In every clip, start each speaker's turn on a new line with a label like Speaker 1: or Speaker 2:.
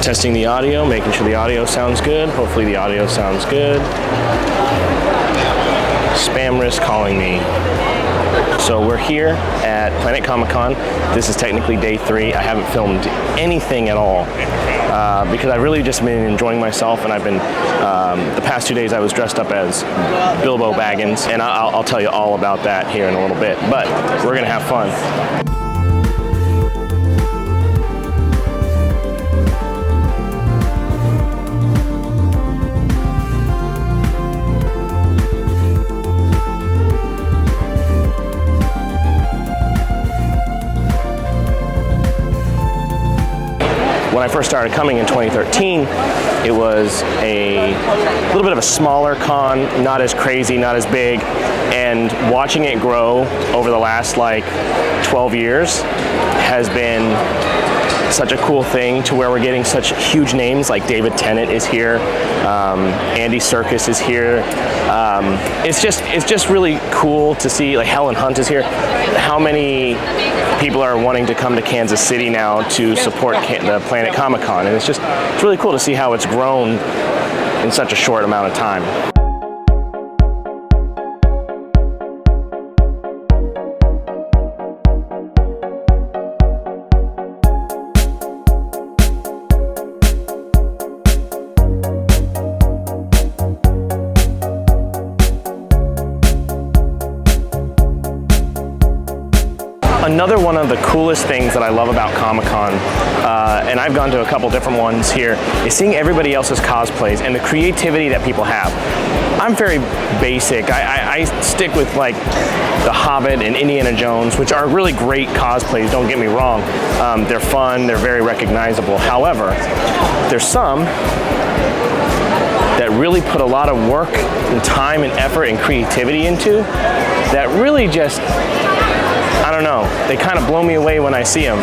Speaker 1: testing the audio, making sure the audio sounds good. Hopefully the audio sounds good. Spam risk calling me. So we're here at Planet Comicon. This is technically day 3. I haven't filmed anything at all because I've really just been enjoying myself, and I've been, the past 2 days I was dressed up as Bilbo Baggins, and I'll tell you all about that here in a little bit, but we're gonna have fun. When I first started coming in 2013, it was a little bit of a smaller con, not as crazy, not as big, and watching it grow over the last like 12 years has been such a cool thing, to where we're getting such huge names like David Tennant is here, Andy Serkis is here. It's just really cool to see, like Helen Hunt is here. How many people are wanting to come to Kansas City now to support the Planet Comicon, and it's really cool to see how it's grown in such a short amount of time. Another one of the coolest things that I love about Comicon, and I've gone to a couple different ones here, is seeing everybody else's cosplays and the creativity that people have. I'm very basic. I stick with like The Hobbit and Indiana Jones, which are really great cosplays, don't get me wrong. They're fun, they're very recognizable. However, there's some that really put a lot of work and time and effort and creativity into that really just, I don't know, they kind of blow me away when I see them,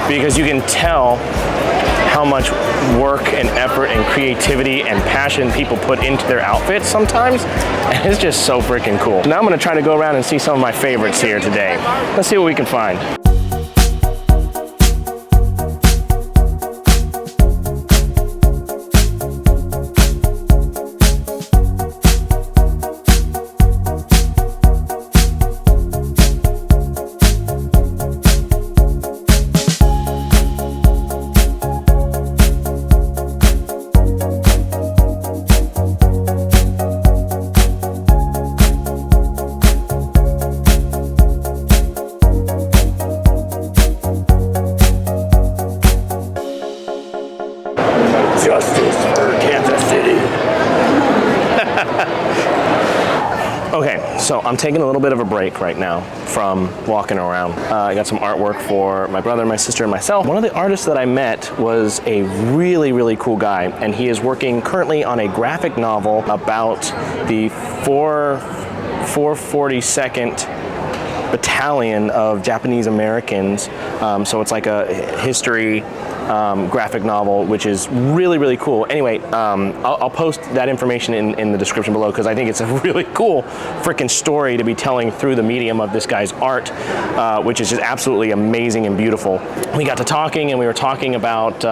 Speaker 1: because you can tell how much work and effort and creativity and passion people put into their outfits sometimes, and it's just so freaking cool. Now I'm going to try to go around and see some of my favorites here today. Let's see what we can find. Okay, so I'm taking a little bit of a break right now from walking around. I got some artwork for my brother, my sister, and myself. One of the artists that I met was a really, really cool guy, and he is working currently on a graphic novel about the 442nd Battalion of Japanese Americans. So it's like a history graphic novel, which is really, really cool. Anyway, I'll post that information in the description below, because I think it's a really cool freaking story to be telling through the medium of this guy's art, which is just absolutely amazing and beautiful. We got to talking, and we were talking about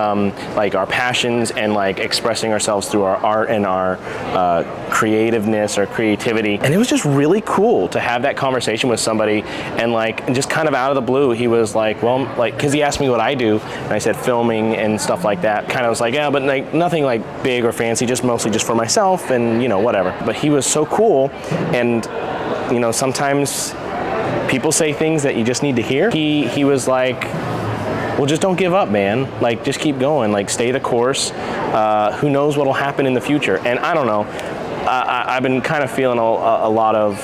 Speaker 1: like our passions and like expressing ourselves through our art and our creativeness or creativity. And it was just really cool to have that conversation with somebody, and like just kind of out of the blue, he was like, well, like, because he asked me what I do, and I said filming and stuff like that. Kind of was like, yeah, but like nothing like big or fancy, just mostly just for myself and, you know, whatever. But he was so cool, and you know, sometimes people say things that you just need to hear. He was like, well, just don't give up, man. Like, just keep going, like stay the course. Who knows what'll happen in the future? And I don't know, I've been kind of feeling a lot of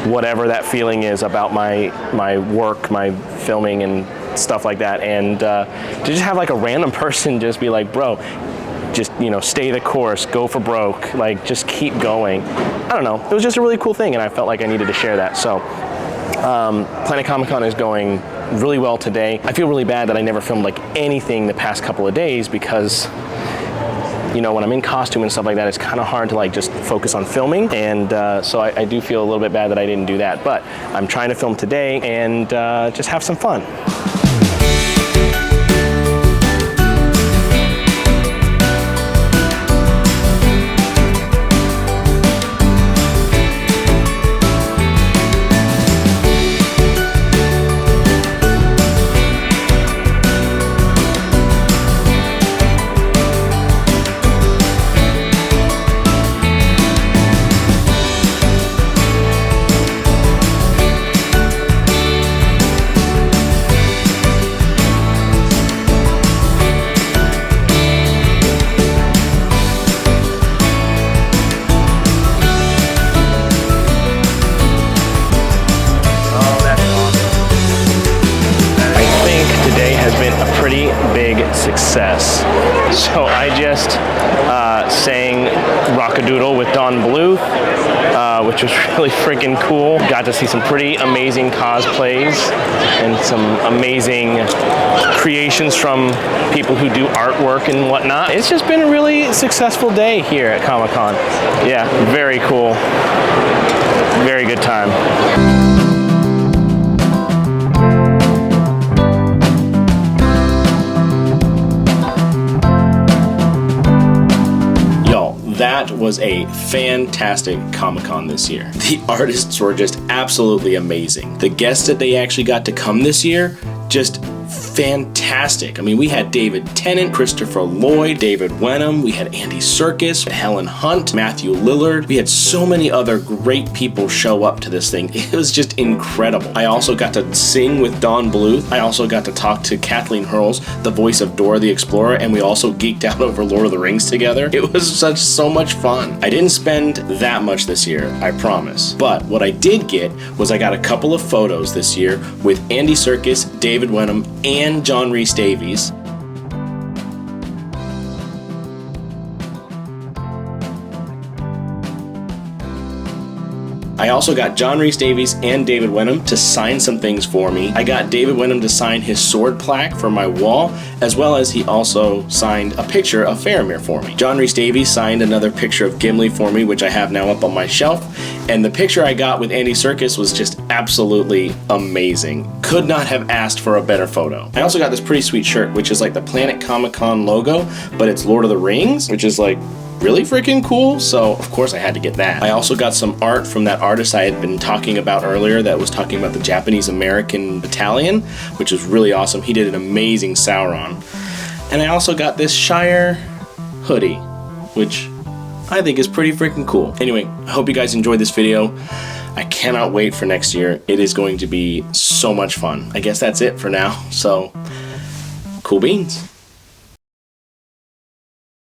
Speaker 1: whatever that feeling is about my work, my filming and stuff like that, and to just have like a random person just be like, bro, just, you know, stay the course, go for broke, like just keep going. I don't know, it was just a really cool thing, and I felt like I needed to share that. So Planet Comicon is going really well today. I feel really bad that I never filmed like anything the past couple of days, because you know, when I'm in costume and stuff like that, it's kind of hard to like just focus on filming, and so I do feel a little bit bad that I didn't do that, but I'm trying to film today and just have some fun. Don Bluth, which was really freaking cool. Got to see some pretty amazing cosplays and some amazing creations from people who do artwork and whatnot. It's just been a really successful day here at Comic-Con. Yeah, very cool. Very good time. That was a fantastic Comic-Con this year. The artists were just absolutely amazing. The guests that they actually got to come this year, just fantastic. I mean, we had David Tennant, Christopher Lloyd, David Wenham, we had Andy Serkis, Helen Hunt, Matthew Lillard. We had so many other great people show up to this thing. It was just incredible. I also got to sing with Don Bluth. I also got to talk to Kathleen Hurls, the voice of Dora the Explorer, and we also geeked out over Lord of the Rings together. It was so much fun. I didn't spend that much this year, I promise. But what I did get was I got a couple of photos this year with Andy Serkis, David Wenham, and John Rhys Davies. I also got John Rhys Davies and David Wenham to sign some things for me. I got David Wenham to sign his sword plaque for my wall, as well as he also signed a picture of Faramir for me. John Rhys Davies signed another picture of Gimli for me, which I have now up on my shelf. And the picture I got with Andy Serkis was just absolutely amazing. Could not have asked for a better photo. I also got this pretty sweet shirt, which is like the Planet Comic-Con logo, but it's Lord of the Rings, which is like really freaking cool, so of course I had to get that. I also got some art from that artist I had been talking about earlier that was talking about the Japanese American Battalion, which was really awesome. He did an amazing Sauron. And I also got this Shire hoodie, which I think is pretty freaking cool. Anyway, I hope you guys enjoyed this video. I cannot wait for next year. It is going to be so much fun. I guess that's it for now, so cool beans.